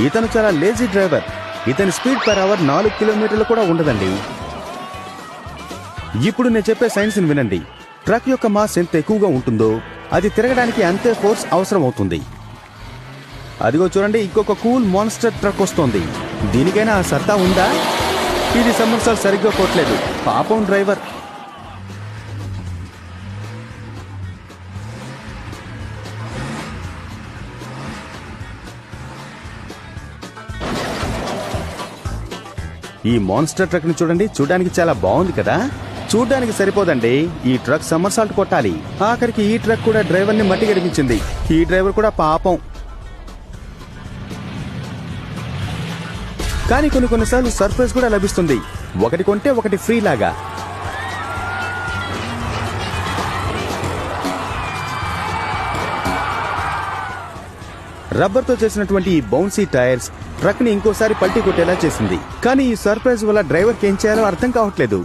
ఇతను చాలా lazy driver. ఇతని స్పీడ్ పర్ అవర్ 4 కిలోమీటర్లు కూడా ఉండదండి. ఇప్పుడు నేను చెప్పే సైన్స్ ని వినండి. ట్రక్ యొక్క మాస్ ఎంత ఎక్కువగా ఉంటుందో అది తిరగడానికి అంతే ఫోర్స్ అవసరం అవుతుంది. అదిగో చూడండి, ఇంకొక కూల్ మాన్స్టర్ ట్రక్ వస్తోంది. దీనికైనా ఆ సత్తా ఉందా? ఇది సమ్మర్సాల్ సరిగ్గా కొట్టలేదు. పాపం డ్రైవర్. ఈ మాన్స్టర్ ట్రక్ ని చూడండి, చూడడానికి చాలా బాగుంది కదా. చూడ్డానికి సరిపోదండి, ఈ ట్రక్ సమ్మర్సాల్ట్ కొట్టాలి. ఆఖరికి ఈ ట్రక్ కూడా డ్రైవర్ ని మట్టి గడిపించింది. ఈ డ్రైవర్ కూడా పాపం. కానీ కొన్నిసార్లు సర్ప్రైజ్ కూడా లభిస్తుంది. ఒకటి కొంటే ఒకటి ఫ్రీ లాగా. రబ్బర్ తో చేసినటువంటి ఈ బౌన్సీ టైర్స్ ట్రక్ ని ఇంకోసారి పల్టీ కొట్టేలా చేసింది. కానీ ఈ సర్ప్రైజ్ వల్ల డ్రైవర్ కి ఏం చేయాలో అర్థం కావట్లేదు.